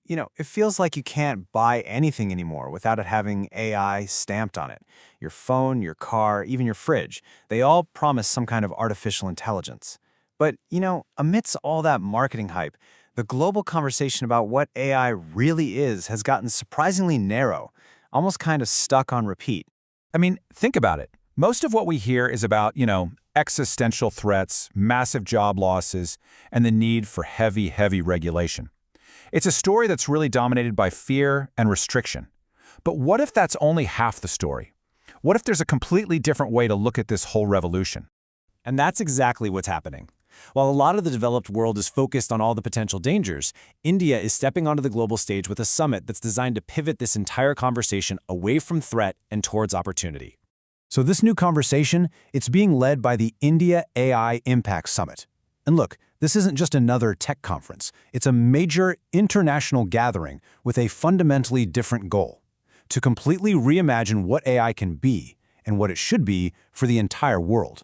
It feels like you can't buy anything anymore without it having AI stamped on it. Your phone, your car, even your fridge, they all promise some kind of artificial intelligence. But, amidst all that marketing hype, the global conversation about what AI really is has gotten surprisingly narrow, almost kind of stuck on repeat. I mean, think about it. Most of what we hear is about, existential threats, massive job losses, and the need for heavy regulation. It's a story that's really dominated by fear and restriction. But what if that's only half the story? What if there's a completely different way to look at this whole revolution? And that's exactly what's happening. While a lot of the developed world is focused on all the potential dangers, India is stepping onto the global stage with a summit that's designed to pivot this entire conversation away from threat and towards opportunity. So this new conversation, it's being led by the India AI Impact Summit. And look, this isn't just another tech conference. It's a major international gathering with a fundamentally different goal: to completely reimagine what AI can be and what it should be for the entire world.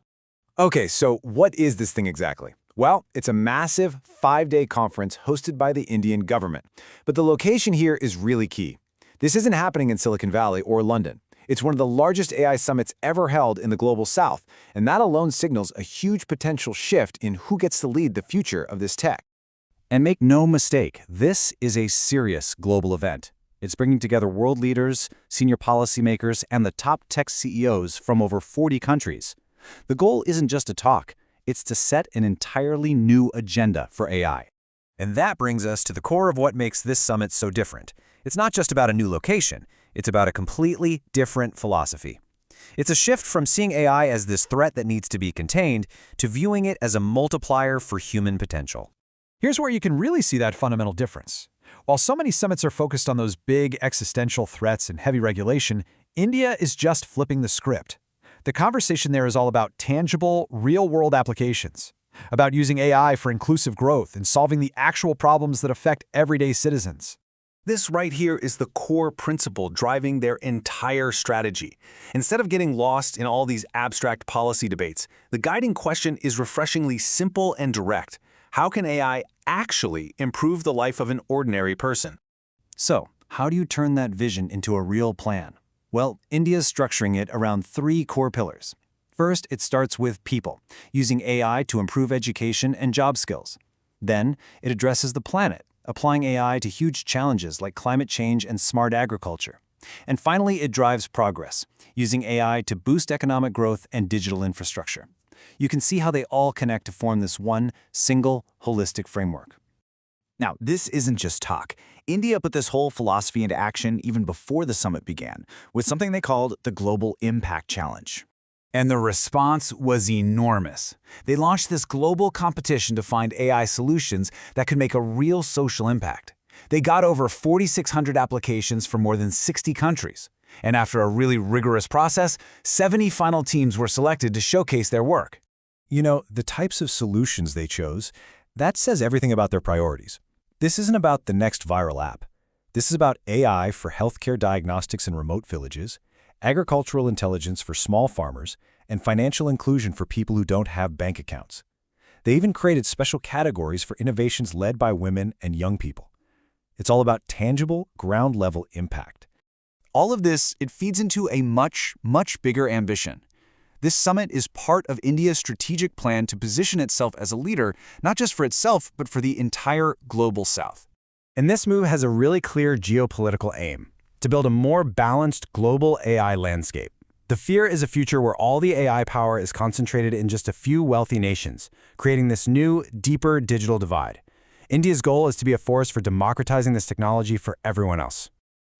Okay, so what is this thing exactly? Well, it's a massive 5-day conference hosted by the Indian government. But the location here is really key. This isn't happening in Silicon Valley or London. It's one of the largest AI summits ever held in the global south, and that alone signals a huge potential shift in who gets to lead the future of this tech. And make no mistake, this is a serious global event. It's bringing together world leaders, senior policymakers, and the top tech CEOs from over 40 countries. The goal isn't just to talk, it's to set an entirely new agenda for AI. And that brings us to the core of what makes this summit so different. It's not just about a new location, it's about a completely different philosophy. It's a shift from seeing AI as this threat that needs to be contained to viewing it as a multiplier for human potential. Here's where you can really see that fundamental difference. While so many summits are focused on those big existential threats and heavy regulation, India is just flipping the script. The conversation there is all about tangible, real-world applications, about using AI for inclusive growth and solving the actual problems that affect everyday citizens. This right here is the core principle driving their entire strategy. Instead of getting lost in all these abstract policy debates, the guiding question is refreshingly simple and direct. How can AI actually improve the life of an ordinary person? So, how do you turn that vision into a real plan? Well, India's structuring it around 3 core pillars. First, it starts with people, using AI to improve education and job skills. Then, it addresses the planet, applying AI to huge challenges like climate change and smart agriculture. And finally, it drives progress, using AI to boost economic growth and digital infrastructure. You can see how they all connect to form this one single, holistic framework. Now, this isn't just talk. India put this whole philosophy into action even before the summit began, with something they called the Global Impact Challenge. And the response was enormous. They launched this global competition to find AI solutions that could make a real social impact. They got over 4,600 applications from more than 60 countries. And after a really rigorous process, 70 final teams were selected to showcase their work. The types of solutions they chose, that says everything about their priorities. This isn't about the next viral app. This is about AI for healthcare diagnostics in remote villages, agricultural intelligence for small farmers, and financial inclusion for people who don't have bank accounts. They even created special categories for innovations led by women and young people. It's all about tangible, ground-level impact. All of this, it feeds into a much bigger ambition. This summit is part of India's strategic plan to position itself as a leader, not just for itself, but for the entire global south. And this move has a really clear geopolitical aim: to build a more balanced global AI landscape. The fear is a future where all the AI power is concentrated in just a few wealthy nations, creating this new, deeper digital divide. India's goal is to be a force for democratizing this technology for everyone else.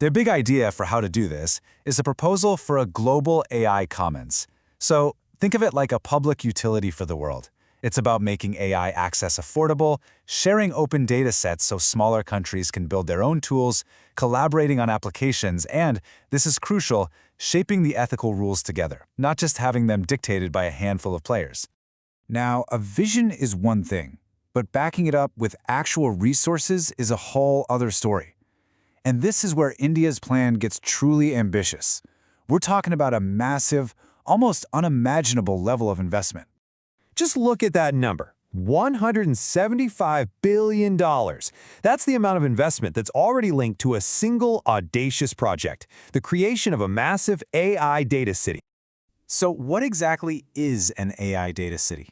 Their big idea for how to do this is a proposal for a global AI commons. So think of it like a public utility for the world. It's about making AI access affordable, sharing open data sets so smaller countries can build their own tools, collaborating on applications, and, this is crucial, shaping the ethical rules together, not just having them dictated by a handful of players. Now, a vision is one thing, but backing it up with actual resources is a whole other story. And this is where India's plan gets truly ambitious. We're talking about a massive, almost unimaginable level of investment. Just look at that number, $175 billion. That's the amount of investment that's already linked to a single audacious project, the creation of a massive AI data city. So what exactly is an AI data city?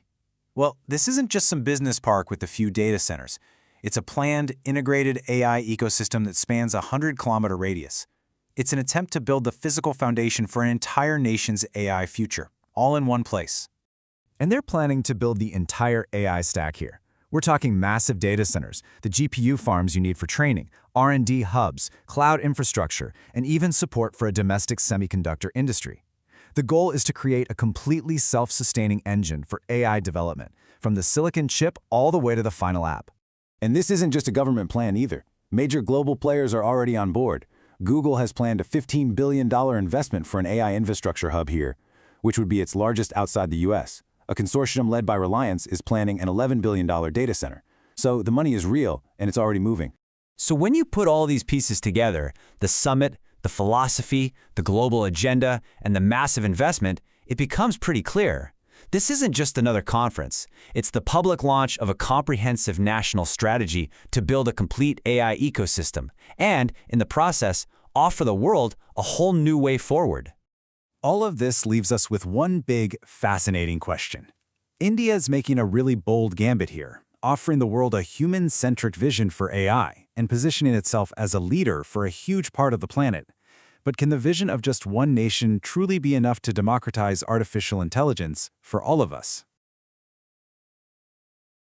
Well, this isn't just some business park with a few data centers. It's a planned, integrated AI ecosystem that spans a 100-kilometer radius. It's an attempt to build the physical foundation for an entire nation's AI future, all in one place. And they're planning to build the entire AI stack here. We're talking massive data centers, the GPU farms you need for training, R&D hubs, cloud infrastructure, and even support for a domestic semiconductor industry. The goal is to create a completely self-sustaining engine for AI development, from the silicon chip all the way to the final app. And this isn't just a government plan either. Major global players are already on board. Google has planned a $15 billion investment for an AI infrastructure hub here, which would be its largest outside the US. A consortium led by Reliance is planning an $11 billion data center. So the money is real, and it's already moving. So when you put all these pieces together, the summit, the philosophy, the global agenda, and the massive investment, it becomes pretty clear. This isn't just another conference. It's the public launch of a comprehensive national strategy to build a complete AI ecosystem and, in the process, offer the world a whole new way forward. All of this leaves us with one big, fascinating question. India is making a really bold gambit here, offering the world a human-centric vision for AI and positioning itself as a leader for a huge part of the planet. But can the vision of just one nation truly be enough to democratize artificial intelligence for all of us?